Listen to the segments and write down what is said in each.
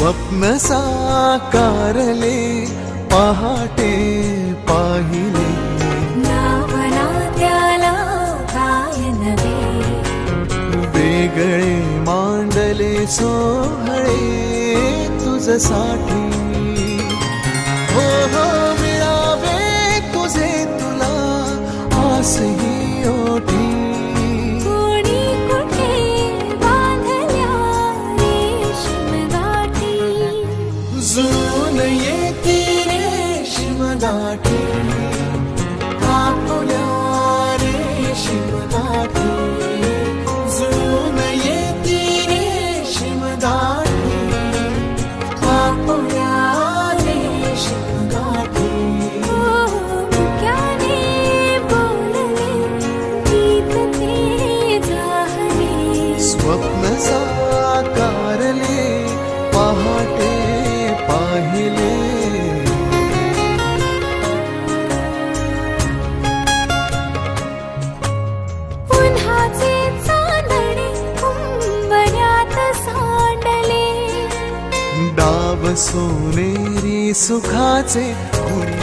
स्वप्न साकारले पहाटे पाहिले नावना त्याला काय नवे वेगळे मांडले सोहळे तुझसाठी हो हो मिळावे तुझे तुला आसही ओठी कोणी कुठे बांधल्या रेशीम गाठी जुळून येती रेशीम गाठी कापुल्या रेशीम गाठी जुळून येती रेशीम गाठी कापुल्या रेशीम गाठी मुक्याने बोलले गीत ते झाले स्वप्न साकारले पहाटे पाहिले उन्हाचे चांदणे उंबऱ्यात सांडले डाव सोनेरी सुखाचे कुणी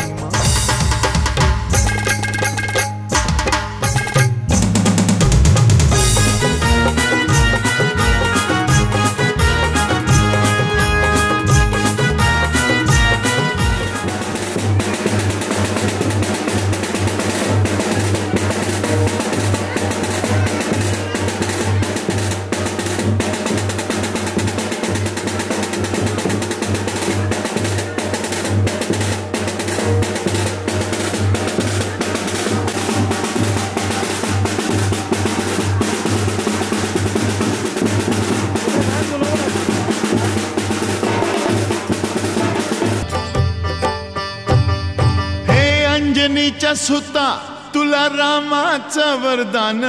अंजनीच्या सुता तुला रामाचं वरदान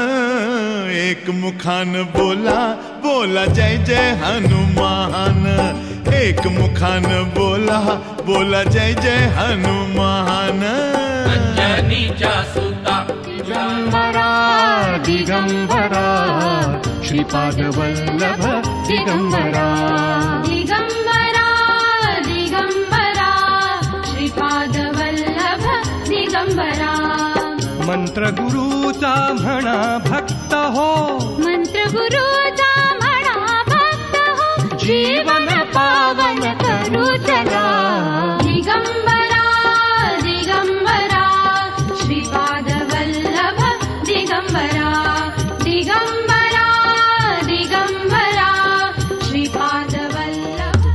एक मुखान बोला बोला जय जय हनुमान एक मुखान बोला बोला जय जय हनुमान अंजनीच्या सुता दिगंबरा दिगंबरा श्रीपाद वल्लभ दिगंबरा दिगंबरा दिगंबरा श्रीपाद वल्लभ दिगंबरा मंत्र गुरुचा म्हणा भक्त हो मंत्र गुरुचा म्हणा भक्त हो जीवन पावन करू चला दिगंबरा दिगंबरा श्रीपाद वल्लभ दिगंबरा दिगंबरा दिगंबरा श्रीपाद वल्लभ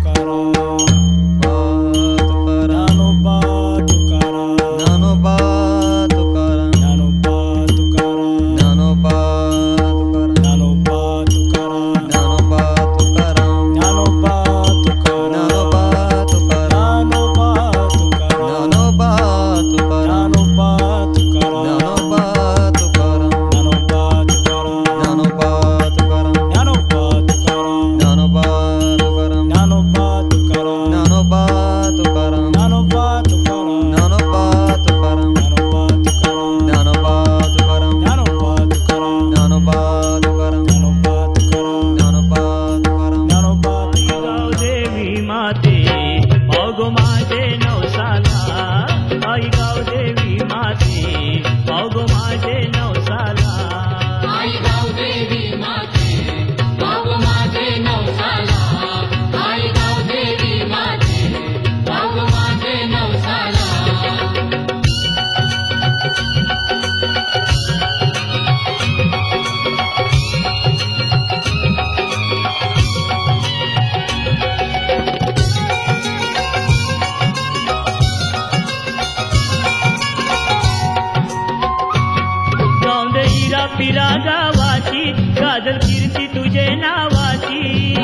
फिरा गावाची गाजल कीर्ती तुझे नावाची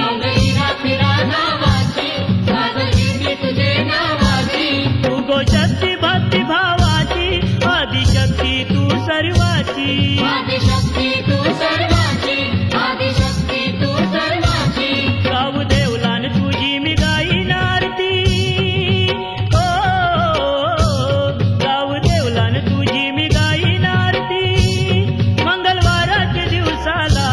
फिरा नावाची गाजल कीर्ती तुझे नावाची तू गो शक्ती भक्ती भावाची आदिशक्ती तू सर्वाची आदिशक्ती तू सर्वाची आदिशक्ती तू सर्वाची गाऊ देवलान तुझी मी गाईन आरती ओ गाऊ देवलान तुझी मी गाईन आरती मंगळवाराच्या दिवसाला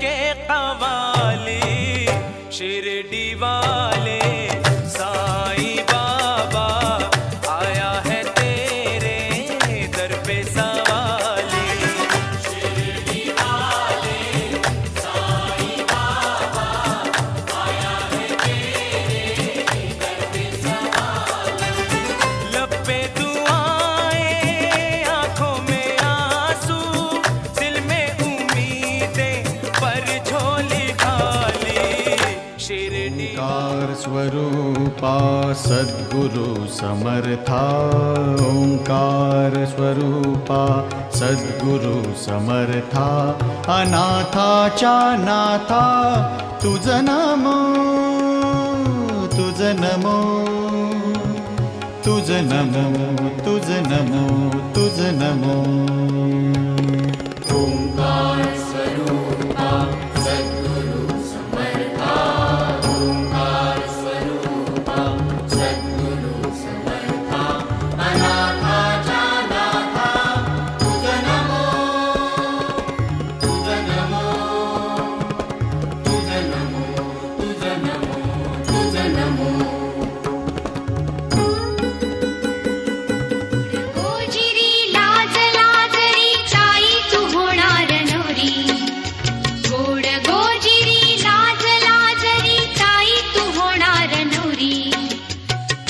के कवाली शिरडी वाले साईं बाबा आया है तेरे दर पे सवाली शिरडी वाले साईं बाबा आया है तेरे दर पे सवाली लब पे दुआएं आंखों में आंसू दिल में उम्मीदें पर झोली खाली शिरडी ओंकार स्वरूपा सद्गुरु समर्था ओंकार स्वरूपा सद्गुरु समर्था अनाथाच्या नाथा तुझ नमो तुझ नमो तुझ नमो तुझ नमो तुझ नमो ओंकार स्वरूपा सद्गुरु समर्था ओंकार स्वरूपा सद्गुरु समर्था अनाथाच्या नाथा तुझ नमो तुझ नमो तुझ नमो तुझ नमो तुझ नमो गोजिरी लाज लाजरी चाई तू होणार नवरी गोड गोजिरी लाज लाजरी चाई तू होणार नवरी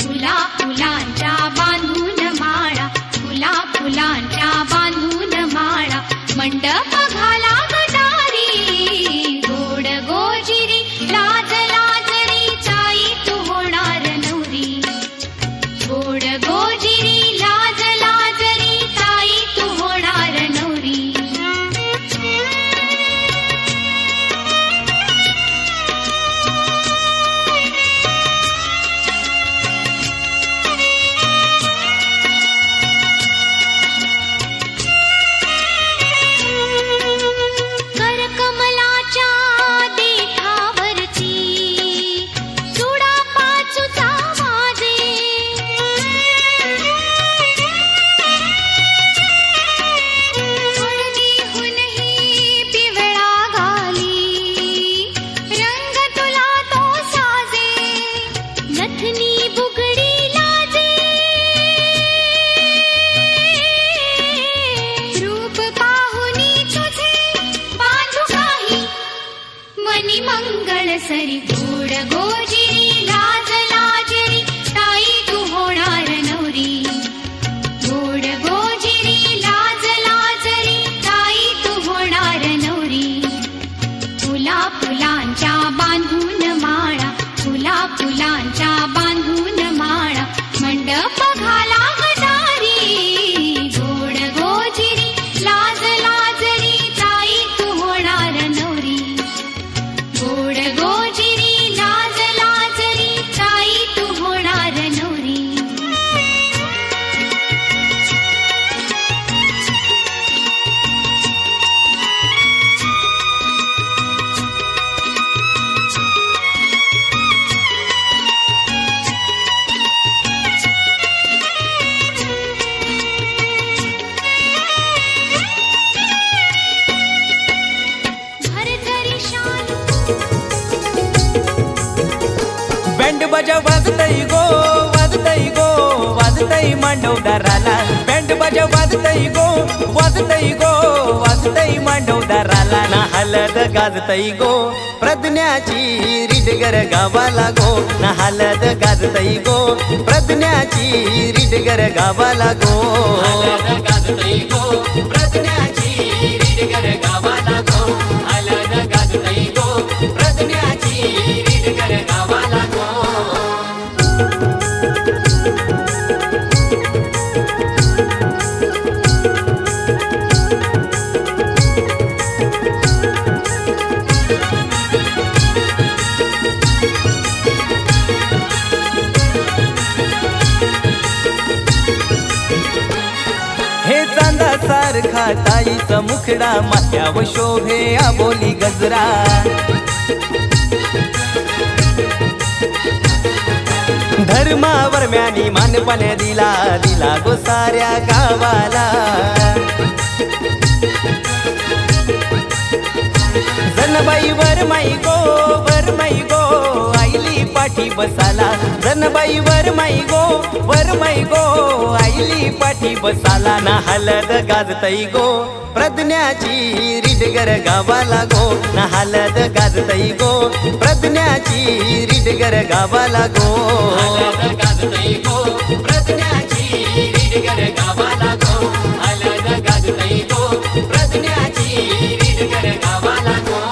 फुला फुलांच्या बांधून माळा फुला फुलांच्या बांधून माळा मंडप घाला गटारी गोड गोजिरी लाज लाजरी चाई तू होणार नवरी गोड गोजिरी लाज लाजरी ताई तू होणार नवरी करकमलाच्या देठावरची चुडा पाचूचा वाजे हळदीहूनही पिवळा घाली रंग तुला तो साजे नथनी बुगडी लाजे रूप पाहुनी तुझे बांधू काही मनी मंगळ सरी गोड गोजिरी लाज लाजरी ताई तू होणार नवरी गोड गोजिरी लाज लाजरी ताई तू होणार नवरी फुला फुलांच्या बांधून माळा फुला फुलांच्या बांधून माळा मंडप घाला गटारी गोड गोजिरी लाज लाजरी ताई तू होणार नवरी गोड गोजिरी लाज लाजरी ताई तू होणार नवरी भरजरी शाल बँड बाजा वाजतई गो वाजतई मांडवदाराला बँड बाजा वाजतई गो वाजतई मांडवदाराला ना हलद गाजतई गो प्रज्ञाची रिडगर गावाला गो ना हलद गाजतई गो प्रज्ञाची रिडगर गावाला गो हलद गाजतई गो प्रज्ञाची रिडगर गावाला गो हलद गाजतई गो प्रज्ञाची रिडगर गावाला गो हे चांदा सारखा ताईचा मुखडा माथ्यावर शोभे आबोली गजरा धर्मावर म्यानी मानपाने दिला गो साऱ्या गावाला जन वरमाई गो आईली पाठी बसाला जनबाई वरमाई गो आईली पाठी बसाला ना हलद गाजतई गो प्रज्ञाची रिडगर गावाला गो ना हलद गाजतई गो प्रज्ञाची रिडगर गावाला गो हलद गाजतई गो प्रज्ञाची रिडगर गावाला गो हलद गाजतई गो प्रज्ञाची रिडगर गावाला गो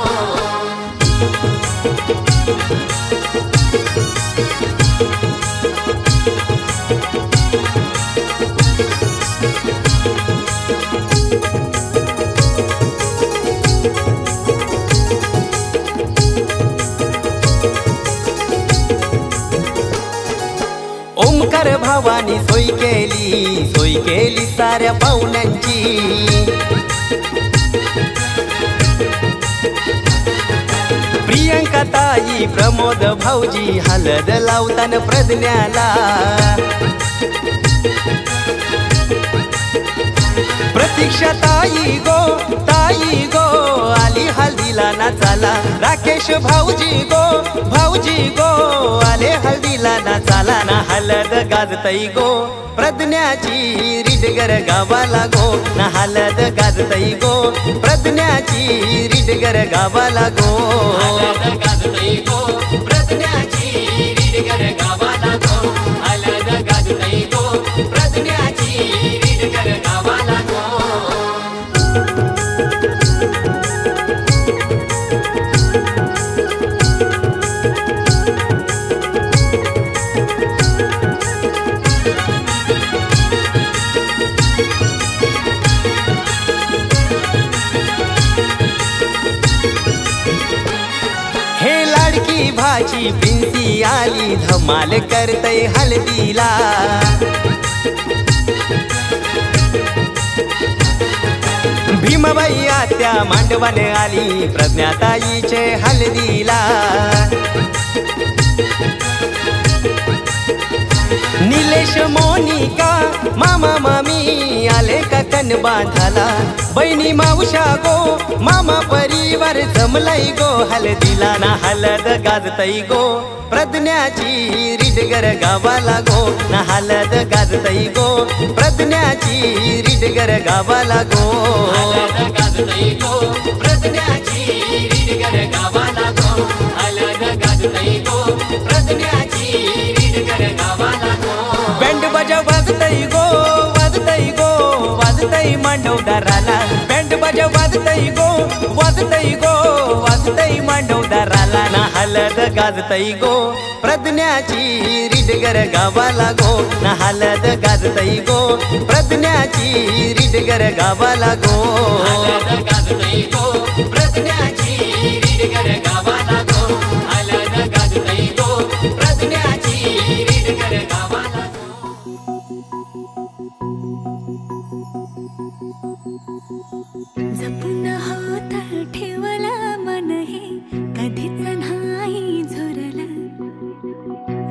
ओमकार भावानी सोय केली साऱ्या पाहुण्यांची प्रियंका ताई प्रमोद भाऊजी हलद लावतान प्रज्ञाला प्रतीक्षा ताई गो आली हल्दीला नाचाला राकेश भाऊजी गो आले हल्दीला नाचाला ना हलद गाजतई गो प्रज्ञाची रिडगर गावाला गो ना हलद गाजतई गो प्रज्ञाची रिडगर गावाला गो हलद गाजतई गो प्रज्ञाची रिडगर गावाला गो हलद गाजतई गो प्रज्ञाची रिडगर गावाला गो भाची पिंती आली धमाल करतय हलदीला भीमाबाई आत्या मांडवाने आली प्रज्ञाताईचे हलदीला निलेश मोनिका मामा मामी आले का कन बांधाला बहिणी मावशा गो मामा परिवार जमलाई गो हलदीला ना हलद गाजतई गो प्रज्ञाची रिडगर गावाला गो ना हलद गाजतई गो प्रज्ञाची रिडगर गावाला गो हलद गाजतई गो प्रज्ञाची रिडगर गावाला गो हलद गाजतई गो प्रज्ञाची रिडगर गावाला गो बँड बाजा वाजतई गो वाजतई मांडवदाराला बँड बाजा वाजतई मांडवदाराला ना हलद गाजतई गो प्रज्ञाची रिडगर गावाला गो ना हलद गाजतई गो प्रज्ञाची रिडगर गावाला गो हलद गाजतई गो प्रज्ञाची रिडगर गावाला गो हलद गाजतई गो प्रज्ञाची रिडगर गावाला जपून होता ठेवला मन हे कधीच नाही झुरला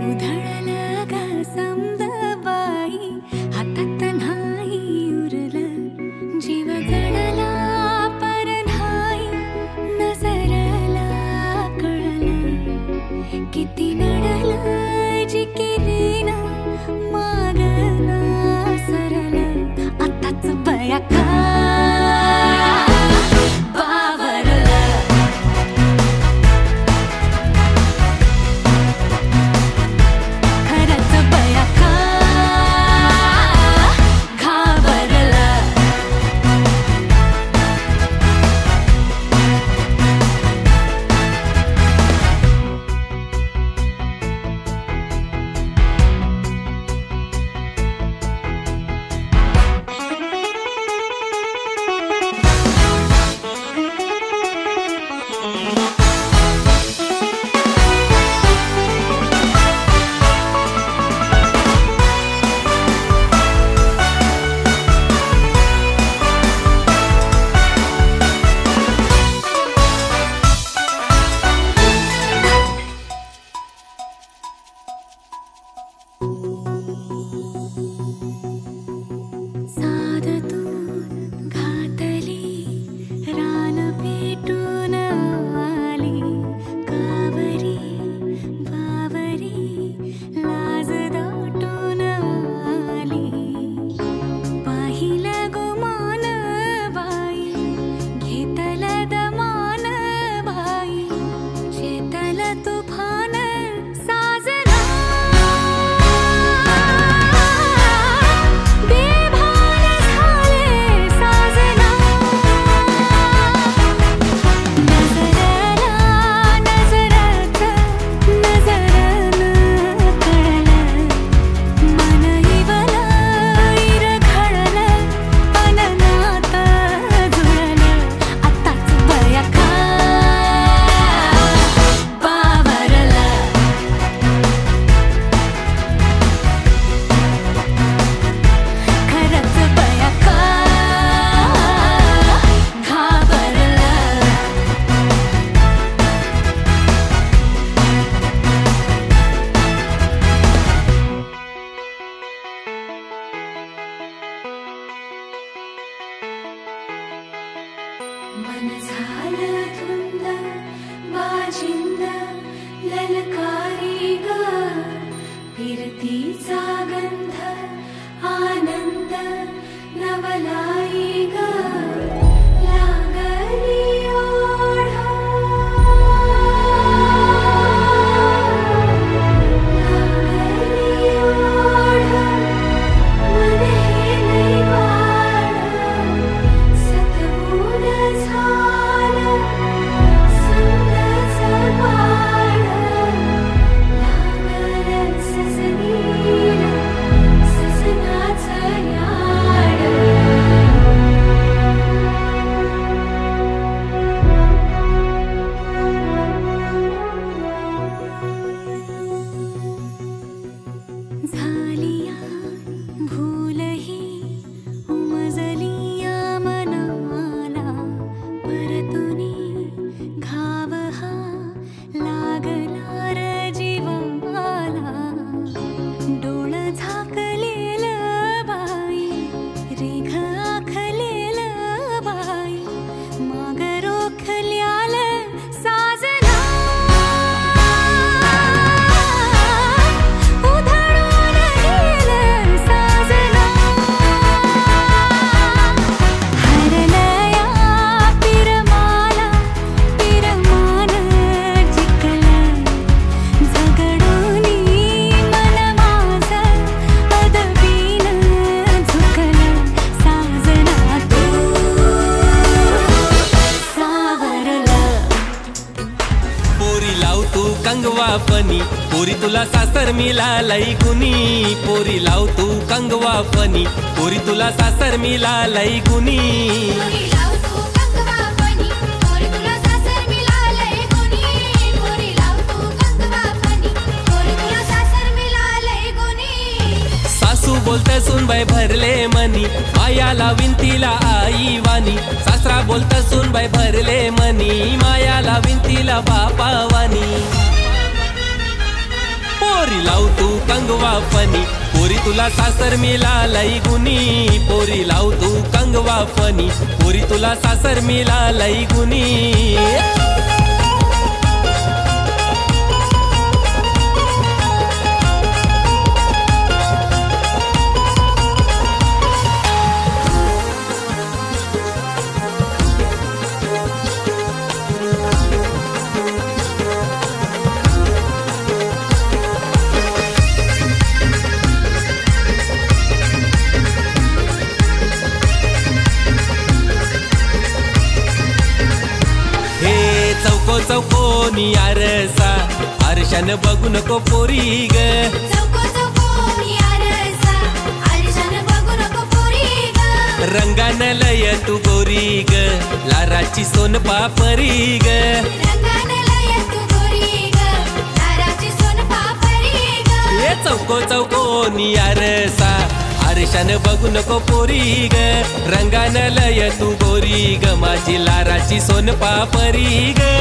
उधळला गा समदबाई हातात नाही उरला जीव जडला पर नाही नजरला कळला किती नडला जी केली ना मागना सरला आताच बया मन झालं धुंद वाजिंद ललकारी ग फिरतीचा गंध आनंद नवलाई ग लागली ओढा लागली ओढा मन हे लई वाढ सतबूड झालं समजाचं बाळ लागलं सजनीला सजनाचं याड झालिया भूलही उमजलिया मनाला परतुनी घाव हा लागला र जीवाला डोळ झाकलेलं बाई रेघ आखलेलं बाई माग रोखल्याल साजना उधळून गेलं साजना हरलया पिरमाला पिरमान जिंकलं झगडूनी मन माझं पदवीन झुकलं साजना तू सावरलं पोरी लाव तू कंगवा फनी पोरी तुला सासर मिळालय गुनी पोरी लाव तू कंगवा फनी पोरी तुला सासर मिळालय गुनी पोरी लाव तू कंगवा फनी पोरी तुला सासर मिळालंय गुणी पोरी लाव तू कंगवा फनी पोरी तुला सासर मिळालंय गुणी सासू बोलत सुनबाई भरले मनी माया लावीन तिला आई वाणी सासरा बोलत सुनबाई भरले मनी माया लावीन तिला बापा वाणी पोरी लाव तू कंगवा फनी पोरी तुला सासर मिळालय गुनी पोरी लाव तू कंगवा फनी पोरी तुला सासर मिळालय गुनी हे चौको चौकोनी आरसा आरशान बघू नको पोरी ग चौको चौको मी आरसा आरशान बघू नको पोरी ग रंगान लय तू गोरी ग लाराची सोन पापरी ग रंगाने लय तू गोरी ग लाराची सोन पापरी ग हे चौको चौकोनी आरसा आरशान बघू नको पोरी ग रंगान लय तू गोरी ग माझी लाराची सोन पापरी ग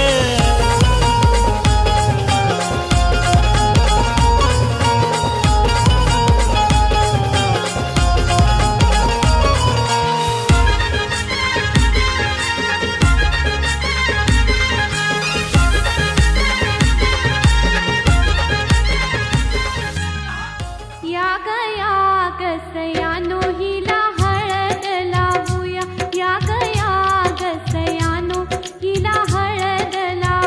या गया गसयानो हिला हळद लावूया या गया गसयानो हिला हळद लावूया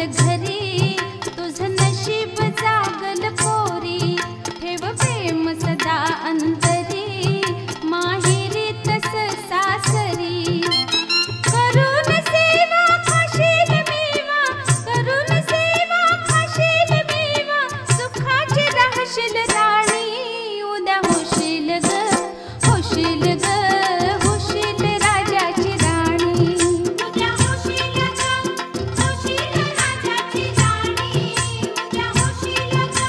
घरी तुझं नशीब जागल पोरी ठेव प्रेम सदा घरा अंतरी माहेरी तस सासरी करून सेवा खाशील मेवा करून सेवा खाशील मेवा सुखाची राहशील राणी उद्या होशील ग होशील ग होशील राजाची राणी उद्या होशील ग होशील राजाची राणी उद्या होशील ग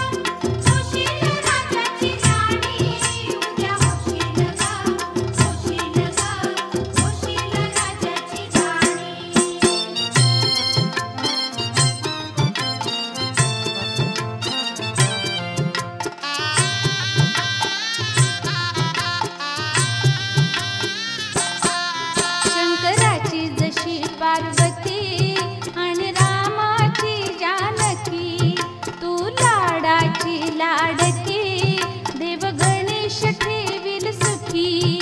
होशील राजाची राणी उद्या होशील ग होशील ग होशील राजाची राणी शंकराची जशी पार्वती आणि रामाची जानकी तू लाडाची लाडकी देव गणेश ठेवील सुखी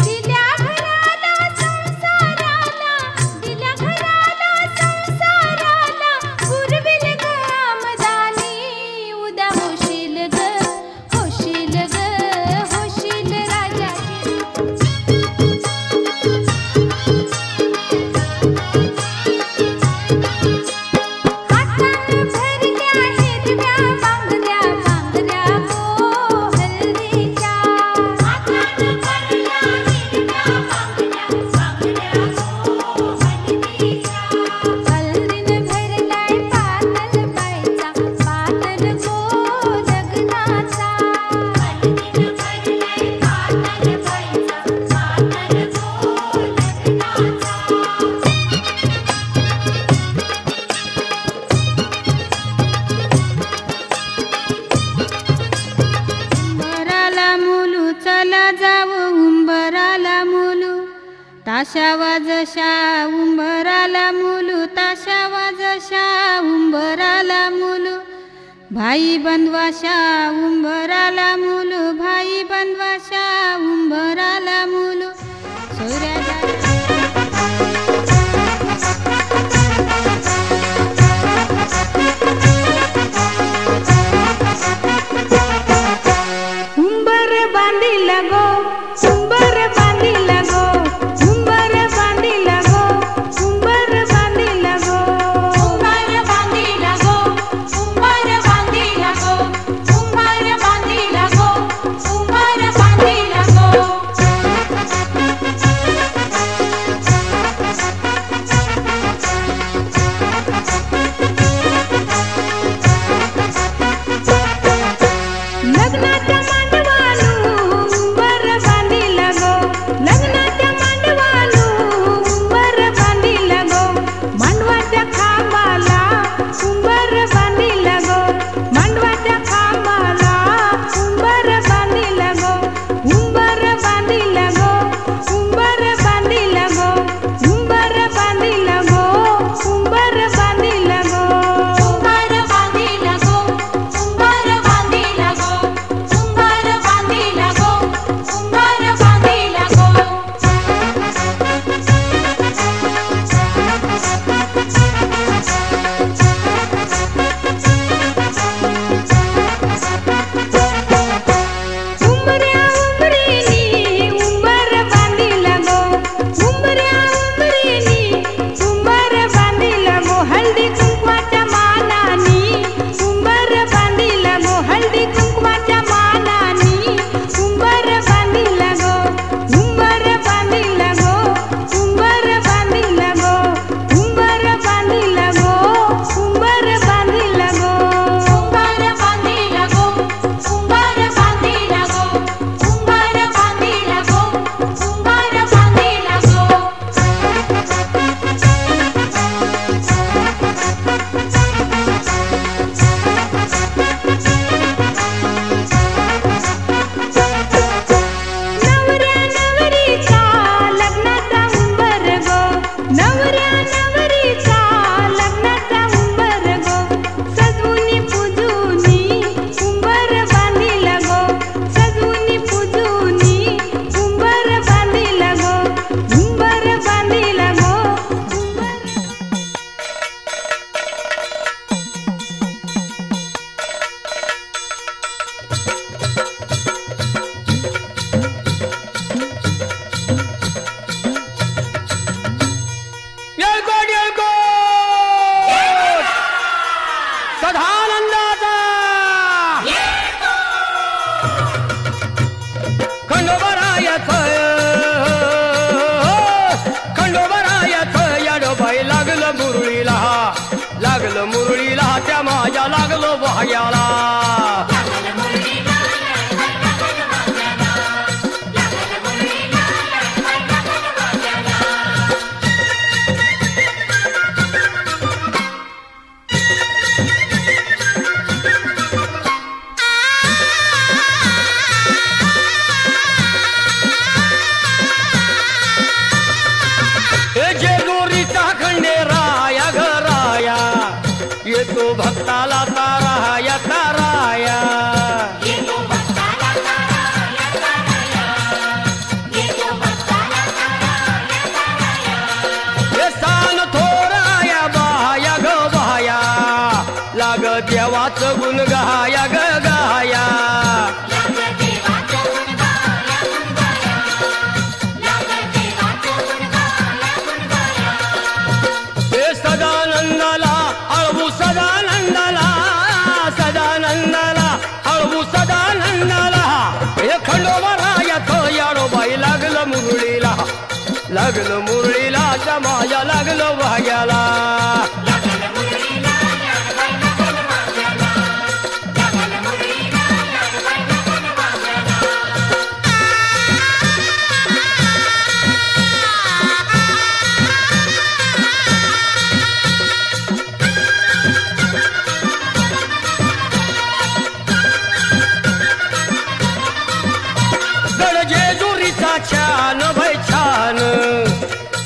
दिल्या घराला संसाराला दिल्या घराला संसाराला पुरविल ग आमदानी उद्या होशील ग होशील ग होशील राजाची हातानं भरल्या हिरव्या बांगड्या बांगड्या गो हल्दीच्या हातानं भरल्या हिरव्या बांगड्या बांगड्या गो हल्दीच्या हल्दीनं भरलाय पातळ बाईचा पातळ गो लग्नाचा हल्दीनं भरलाय पातळ बाईचा पातळ गो लग्नाचा उंबराला मुलू चला जाऊ उंबराला मुलू ताशा वाजशा उंबराला मुलू ताशा वाजशा उंबराला मुलू भाई बंधवाशा उंबराला मुलू भाई बंधवाशा उंबराला मुलू सोयऱ्या उंबर बांधिला गो उंबर बांधिला गो उंबर बांधिला गो उंबर बांधिला गो उंबर बांधिला गो उंबर बांधिला गो उंबर बांधिला खंडोबरायाचं याडोबाई लागलं मुरळीला त्या माझ्या लागलो भाग्याला येतो भक्ताला ताराया ताराया हे सान थोराया बाया ग बाया लाग देवाचं गुण गाया ग गाया हे सदानंदाला अळवू सदानंदाला अळवू सदानंदाला हे खंडोबरायाचं याडोबाई लागलं मुरळीला जमाया लागलं भाग्याला छान बाई छान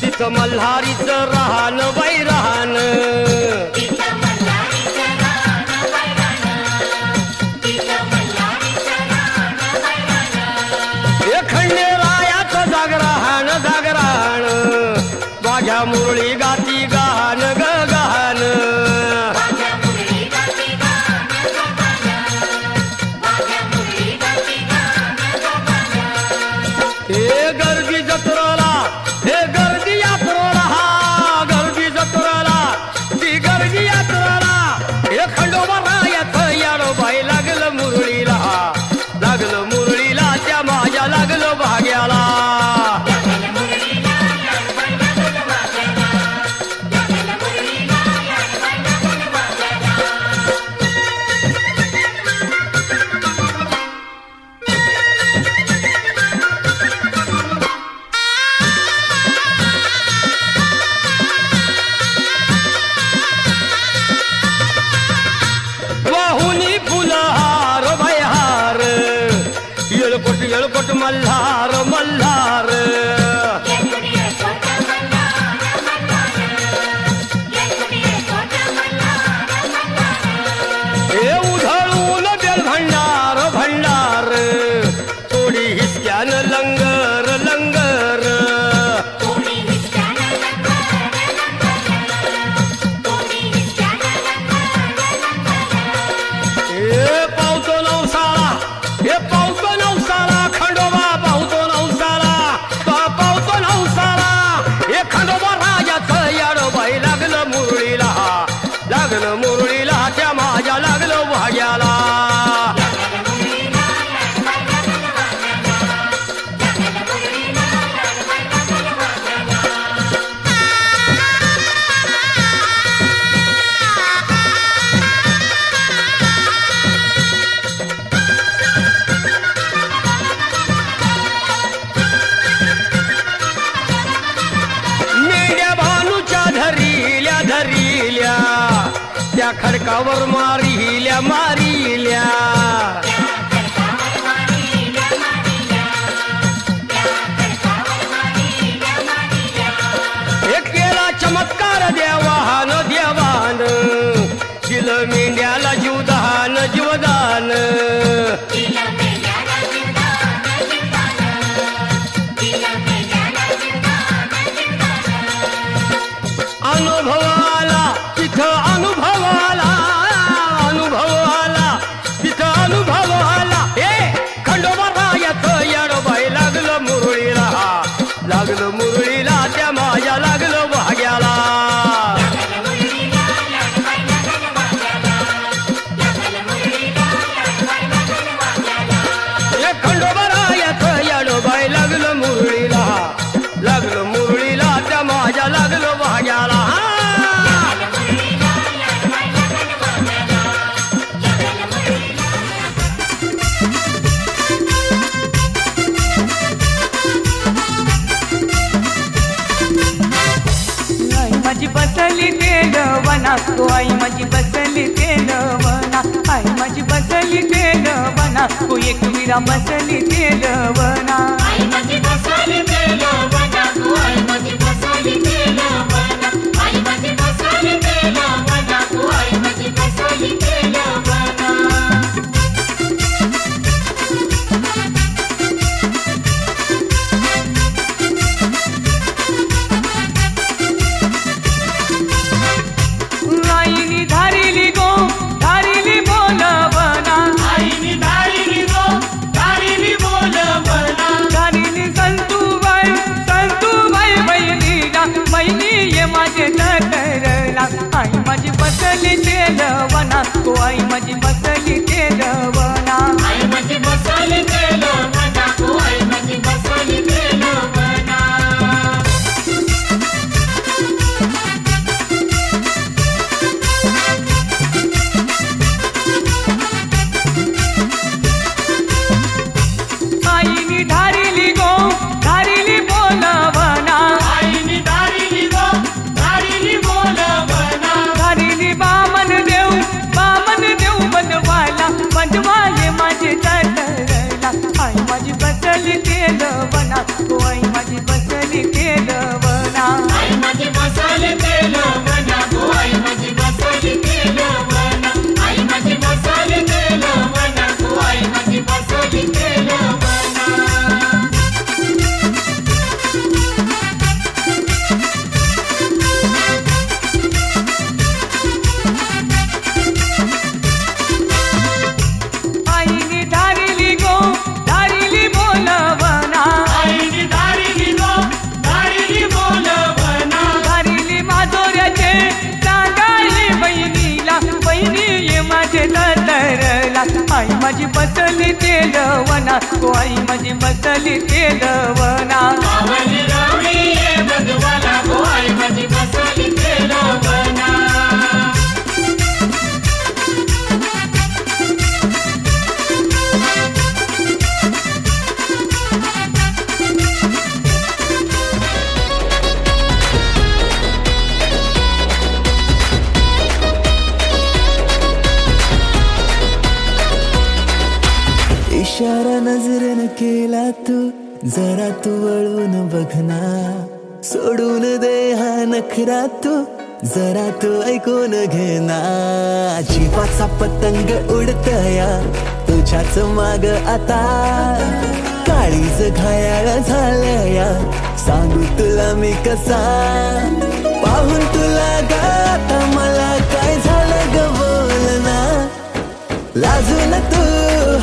तिथं मल्हारीचं राहण बाई राहण हे खंडेरायाचं जागरण माझ्या मुरळी गाती गान ग गान हे गर्दी जत्रेला हे गर्दी यात्रेला ती गर्दी यात्रेला हे खंडोबरायाचं याडोबाई लागलं मुरळीला त्या माझ्या लागलं भाग्याला येळकोट मल्हार मल्हार हे उधळून बेल भंडार थोडी हिसक्यान लंगर हे पावतो नवसाळा हे पावतो नवसाला खंडोबा पावतो नवसाला हे खंडोबरायाचं याडोबाई लागलं मुरळीला त्या माझ्या लागलं भाग्याला धरिल्या त्या खडकावर मारिल्या हे केला चमत्कार देवान दिलं मेंढ्याला जीवदान अनुभव आला तिथं अनुभव वना तो आई माझी बसली तेलवना आई माझी बसली तेलवना तो एकविरा बसली तेलवना आई माझी बसली तेलवना तू आई माझी बसली तेलवना आई माझी बसली तेलवना तू आई माझी बसली तेलवना आईनी धारिली गो धारिली बोलवना आईनी धारिली गो धारिली बोलवना धारिली संतूबाई बहिणीला बहिणी ये माझे तरला आई माझी बसली तेलवना तो आई माझी बसली तेलवना आई माझी बसली तेलवना तू आई माझी बसली तेलवना आईनी धारिली गो धारिली बोलवना आईनी धारिली गो धारिली बोलवना धारिली बामन देव बनवाला ये माझे तरला आई माझी बसली तेलवना तो आई माझी बसली तेलवना आई माझी बसली तेलवना तू आई माझी बसली तेलवना आई माझी बसली तेलवना तू आई माझी बसली तेलवना आईनी धारिली गो धारिली बोलवना आईनी धारिली गो धारिली बोलवना धारिली माधोऱ्याचे सांगाई बहिणीला बहिणी ये माझे तरला आई माझी बसली तेलवना तो आई माझी बसली तेलवना आवली रवी ये बदवाला तू आई माझी बसली तेलवना इशारा नजरेनं केला तू जरा तू वळून बघना सोडून दे हा नखरा तू जरा तू ऐकून घेना जीवाचा पतंग उडतया तुझ्याच माग आता काळीज घायाळ झालया सांगू तुला मी कसा पाहून तुला गाता मला काय झालं ग बोलना लाजून तू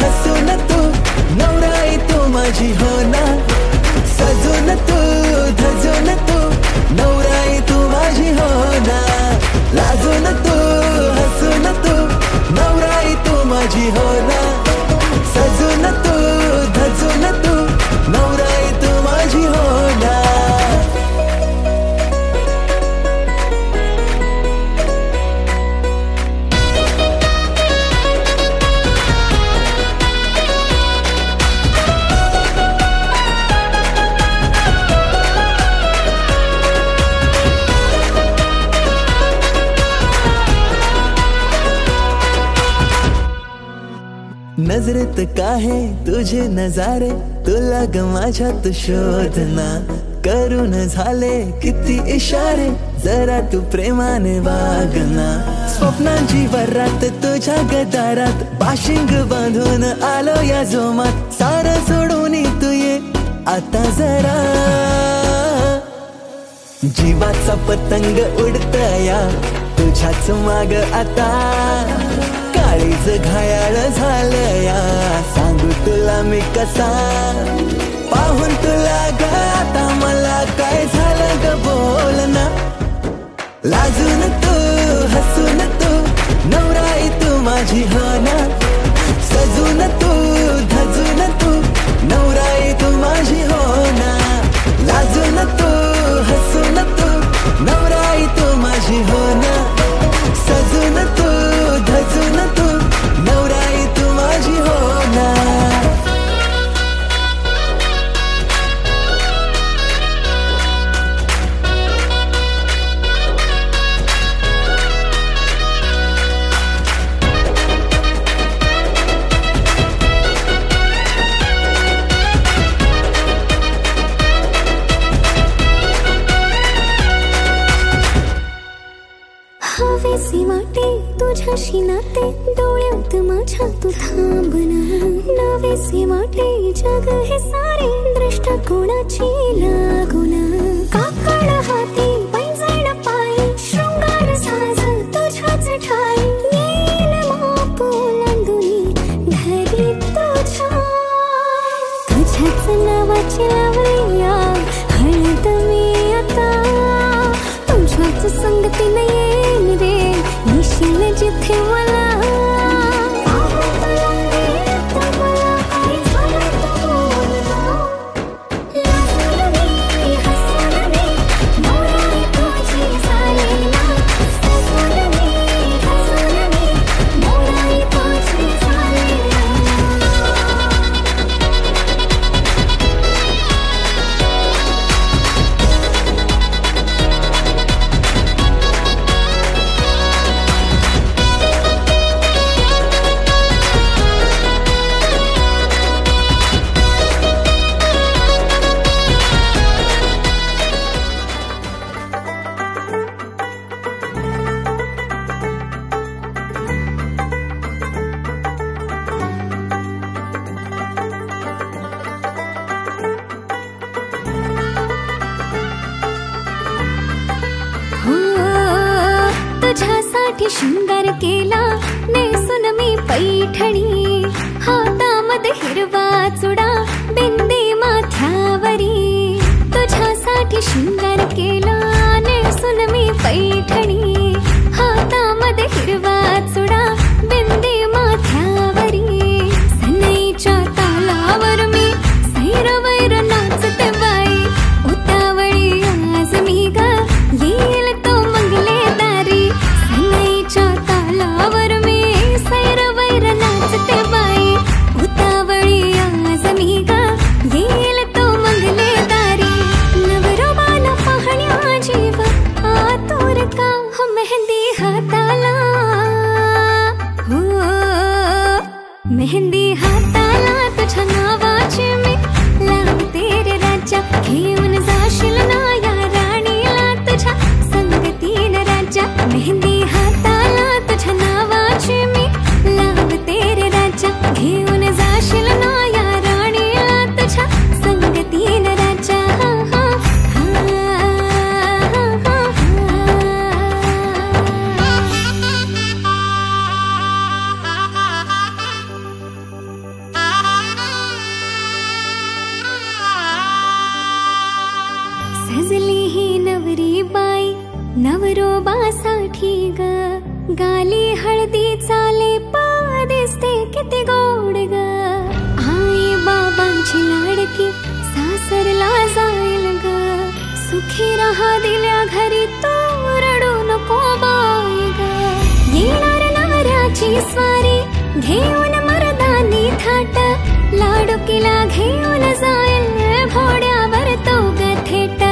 हसून तू नवराई तू माझी हो ना सजून तू धजून तू नवराई तू माझी हो ना लाजून तू हसून तू नवराई तू माझी हो ना सजून तू धजून तू नवराई तू माझी हो ना नजरेत काहे तुझे नजारे तुला ग माझ्यात शोधना करून झाले किती इशारे जरा तू प्रेमाने वागना स्वप्नांची वरात तुझ्या गदारात पाशिंग बांधून आलो या जोमात सारं सोडून तू ये आता जरा जीवाचा पतंग उडतया तुझ्याच माग आता काळीज घायाळ झालया सांगू तुला मी कसा पाहून तुला गाता मला काय झालं ग बोलना लाजून तू हसून तू नवराई तू माझी हो ना सजून तू धजून तू नवराई तू माझी हो ना लाजून तू हसून तू नवराई तू माझी हो ना सजून तू धजून तू नवराई तू माझी हो ना तुझ्याशी नाते डोळ्यात माझ्या तू थांबना नवेसे वाटे जग हे सारे दृष्टिकोनाची लागुना काकड हाती पैंजण पायी शृंगार साज तुझ्याच ठाई येईल माप ओलांडुनी घरी तुझ्याच नावाची लावूया हळद मी आता तुझ्याच संगतीने येईन रे निशील जिथे मला तुझ्यासाठी शृंगार केला नेसून मी पैठणी हातामध्ये हिरवा चुडा बिंदी माथ्यावरी तुझ्यासाठी शृंगार केला नेसून मी पैठणी हातामध्ये हिरवा चुडा बिंदी माथ्यावरी सनईच्या तालावर मी सैरवैर नाचते बाई उतावळी आज मी ग येईल तो मंगले सनईच्या तालावर मी सैरवैर नाचते बाई उतावळी आज मी ग येईल तो मंगले दारी नवरोबाला पाहण्या जीव आतुर का हो मेहंदी हाताला हो मेहंदी हाताला तुझ्या नावाची मी लावते रे राजा घेऊन जाशील ना या राणीला तुझ्या संगतीन राजा मेहंदी हाताला तुझ्या नावाची मी लावते रे राजा घेऊन जाशील ना या राणीला तुझ्या संगतीन राजा सजली ही नवरी बाई नवरोबासाठी ग गाली हळदी चाले पा दिसते किती गोड ग आई बाबांची लाडकी सासरला जाईल ग सुखी राहा दिल्या घरी तो रडू नको बाई ग येणार नवऱ्याची स्वारी घेऊन मर्दानी थाट लाडुकीला घेऊन जाईल घोड्यावर तो ग थेट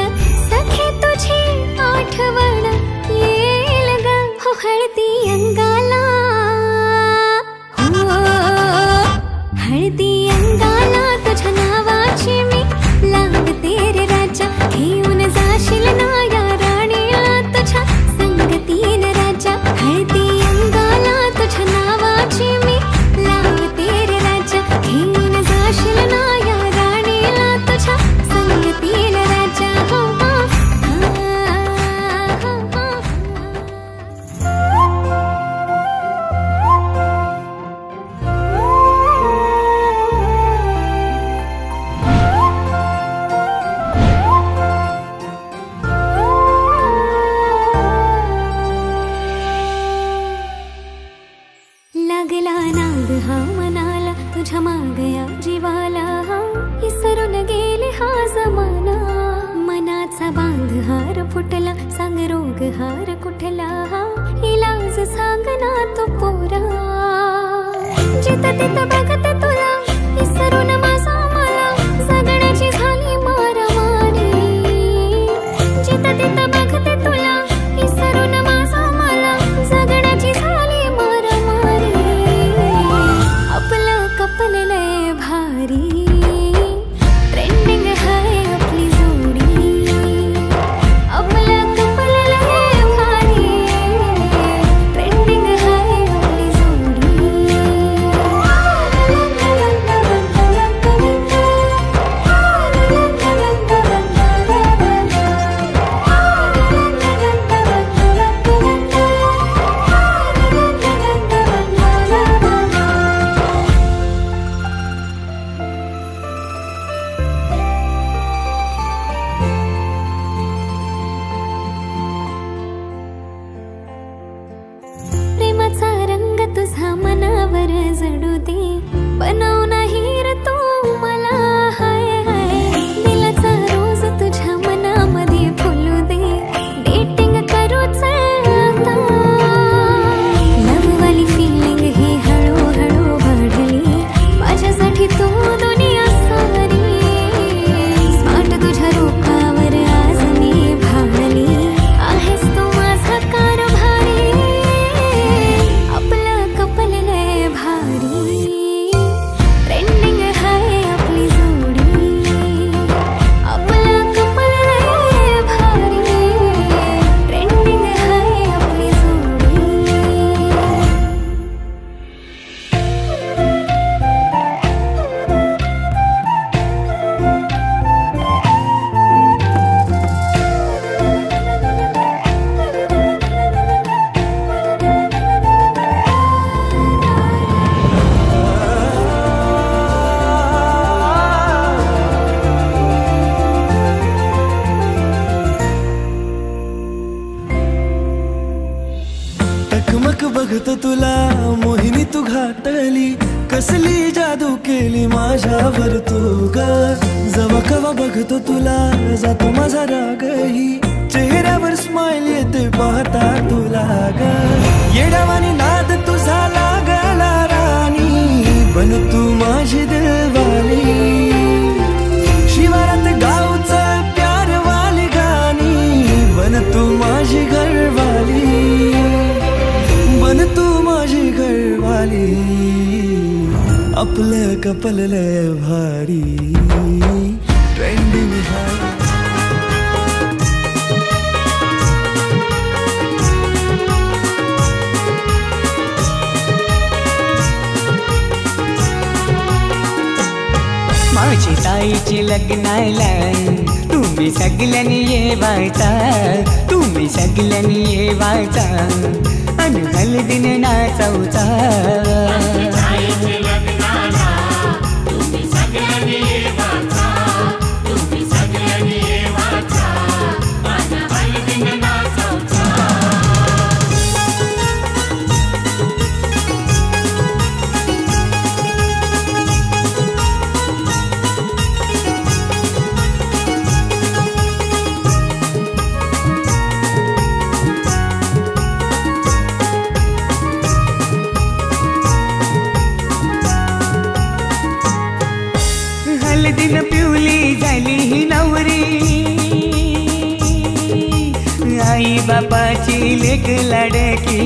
सखे तुझी आठवण येईल ग हो हळदी अंगाला हो हळदी अंगाला तुझ्या नावाची मी लावते रे राजा घेऊन जाशील ना या राणीला तुझ्या संगतीन राजा हळदी अंगाला तुझ्या नावाची मी लावते रे राजा घेऊन जाशील ना या राणीला तुझ्या संगतीन राजा हो लागला नाद हा मनाला तुझ्या मागया जीवाला हा इसरून गेले हा जमाना मनाचा बांध हार फुटला सांग रोग हार कुठला हा इलाज सांग ना तो पोरा जिथं तिथं बघते तुला इसरून माझा मला जगण्याची झाली मारामारी जिथं तिथं बघते तुला इसरून माझा मला जगण्याची झाली मारामारी आपलं कपललंय भारी ट्रेंडिंग हाय आपली जोडी आपलं कपललंय भारी ट्रेंडिंग हाय कसली जादू केली माझ्यावर तू ग जवा कवा बघतो तुला जातो माझा रागही चेहऱ्यावर स्माइल येते पाहता तुला ग येडावानी नाद तुझा लागला राणी बन तू माझी दिलवाली शिवारात गावचं प्यारवाली गाणी बन तू माझी घरवाली बन तू माझी घरवाली आपलं कपल लय भारी ट्रेंडिंग माझी ताईची लग्नाला तुम्ही सगळ्यांनी येवायचा तुम्ही सगळ्यांनी येवायचा आणि हलदीने नाचवचा हलदीन पिवली झाली ही नवरी आई बापाची लेक लाडकी